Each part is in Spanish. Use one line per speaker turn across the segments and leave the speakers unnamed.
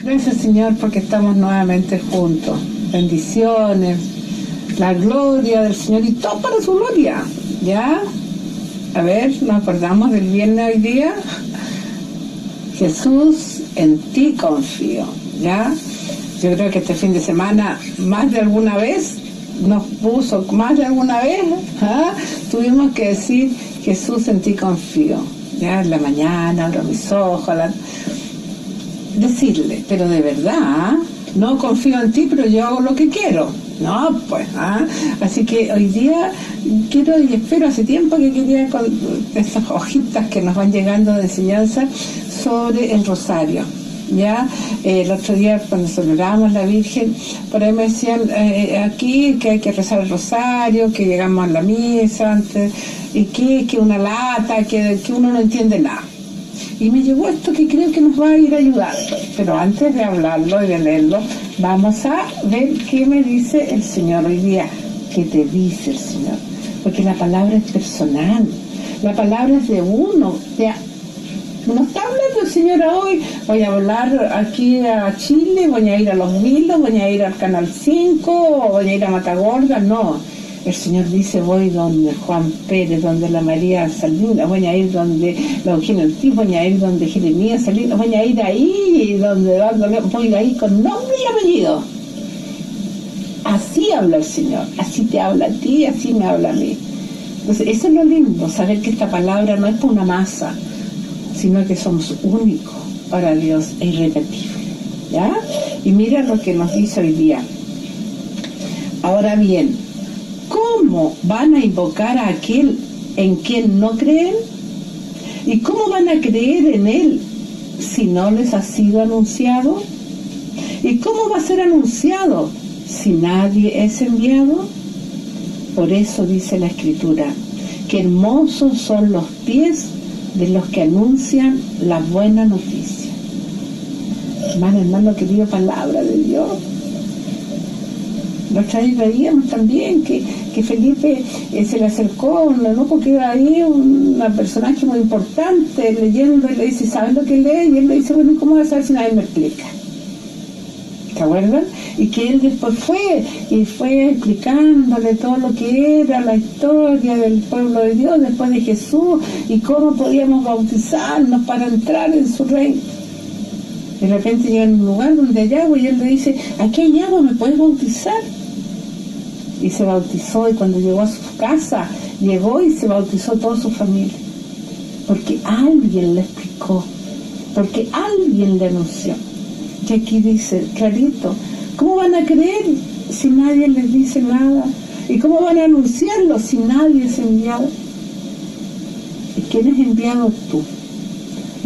Gracias, Señor, porque estamos nuevamente juntos. Bendiciones, la gloria del Señor y todo para su gloria. ¿Ya? A ver, nos acordamos del viernes hoy día. Jesús, en ti confío. ¿Ya? Yo creo que este fin de semana, más de alguna vez, tuvimos que decir, Jesús, en ti confío. ¿Ya? En la mañana, abro mis ojos, decirle, pero de verdad, no confío en ti, pero yo hago lo que quiero. No, pues, así que hoy día quiero y espero, hace tiempo que quería, con esas hojitas que nos van llegando de enseñanza sobre el rosario. Ya, el otro día cuando celebrábamos la Virgen, por ahí me decían aquí que hay que rezar el rosario, que llegamos a la misa antes, y que una lata, que uno no entiende nada. Y me llegó esto que creo que nos va a ir ayudando. Pero antes de hablarlo y de leerlo, vamos a ver qué me dice el Señor hoy día. ¿Qué te dice el Señor? Porque la palabra es personal. La palabra es de uno. No está hablando el Señor hoy. Voy a volar aquí a Chile, voy a ir a Los Vilos, voy a ir al Canal 5, o voy a ir a Matagorda. No. El Señor dice, voy donde Juan Pérez, donde la María Salinas, voy a ir donde la Eugenia Ortiz, voy a ir donde Jeremías Salinas, voy a ir ahí, donde voy a ir con nombre y apellido. Así habla el Señor, así te habla a ti, así me habla a mí. Entonces, eso es lo lindo, saber que esta palabra no es para una masa, sino que somos únicos para Dios e irrepetibles. ¿Ya? Y mira lo que nos dice hoy día. Ahora bien, ¿cómo van a invocar a aquel en quien no creen? ¿Y cómo van a creer en él si no les ha sido anunciado? ¿Y cómo va a ser anunciado si nadie es enviado? Por eso dice la Escritura, que hermosos son los pies de los que anuncian la buena noticia. Hermano querido, palabra de Dios. La otra vez veíamos también que Felipe se le acercó, no porque era ahí un personaje muy importante leyendo, y le dice, ¿sabes lo que lee? Y él le dice, bueno, ¿y cómo vas a saber si nadie me explica? ¿Se acuerdan? Y que él después fue explicándole todo lo que era la historia del pueblo de Dios después de Jesús y cómo podíamos bautizarnos para entrar en su reino. De repente llega a un lugar donde hay agua y él le dice, aquí hay agua, ¿me puedes bautizar? Y se bautizó, y cuando llegó a su casa, llegó y se bautizó toda su familia. Porque alguien le explicó, porque alguien le anunció. Y aquí dice, clarito, ¿cómo van a creer si nadie les dice nada? ¿Y cómo van a anunciarlo si nadie es enviado? ¿Y quién es enviado? Tú.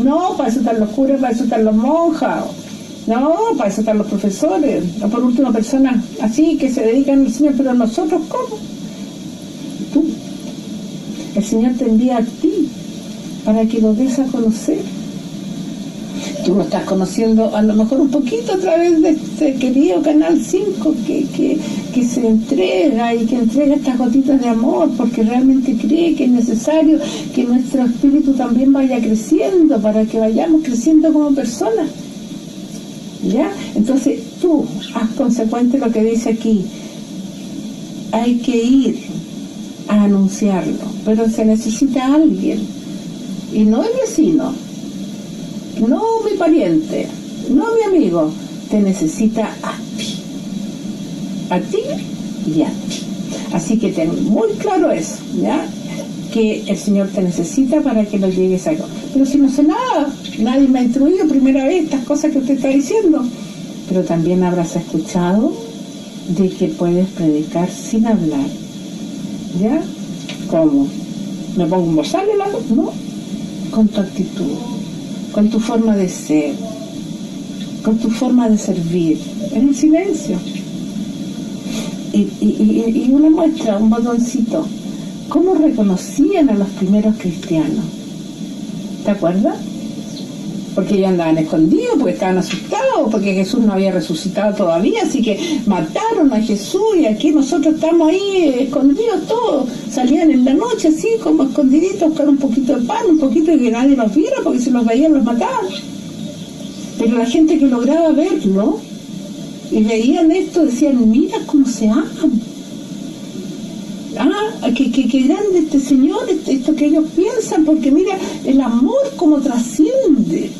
No, para eso están los curas, para eso están los monjas. No, para eso están los profesores. O por último, personas así que se dedican al Señor. Pero nosotros, ¿cómo? Tú. El Señor te envía a ti para que lo des a conocer. Tú lo estás conociendo a lo mejor un poquito a través de este querido Canal 5 que se entrega y que entrega estas gotitas de amor porque realmente cree que es necesario que nuestro espíritu también vaya creciendo para que vayamos creciendo como personas. ¿Ya? Entonces tú haz consecuente lo que dice aquí. Hay que ir a anunciarlo, pero se necesita alguien, y no el vecino, no mi pariente, no mi amigo, te necesita a ti y a ti. Así que ten muy claro eso, ¿ya? Que el Señor te necesita para que lo llegues a... Pero si no sé nada, nadie me ha instruido, primera vez estas cosas que usted está diciendo. Pero también habrás escuchado de que puedes predicar sin hablar, ¿ya? ¿Cómo? ¿Me pongo un bozal en la voz? No, con tu actitud, con tu forma de ser, con tu forma de servir, en el silencio. Y una muestra, un botoncito, ¿cómo reconocían a los primeros cristianos? ¿Te acuerdas? Porque ellos andaban escondidos, porque estaban asustados, porque Jesús no había resucitado todavía, así que mataron a Jesús y aquí nosotros estamos ahí escondidos todos. Salían en la noche así, como escondiditos, buscar un poquito de pan, un poquito de que nadie los viera, porque si los veían los mataban. Pero la gente que lograba verlo y veían esto decían, mira cómo se aman. Qué grande este Señor, esto que ellos piensan, porque mira el amor como trasciende.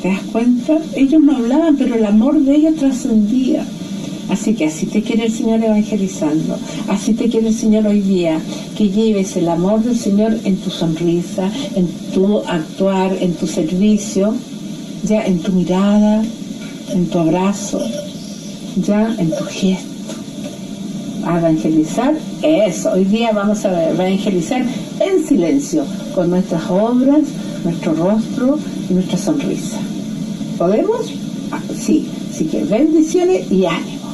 ¿Te das cuenta? Ellos no hablaban, pero el amor de ellos trascendía. Así que así te quiere el Señor evangelizando, así te quiere el Señor hoy día, que lleves el amor del Señor en tu sonrisa, en tu actuar, en tu servicio, ya en tu mirada, en tu abrazo, ya en tu gesto. A evangelizar, eso, hoy día vamos a evangelizar en silencio, con nuestras obras, nuestro rostro y nuestra sonrisa. ¿Podemos? Sí, así que bendiciones y ánimo.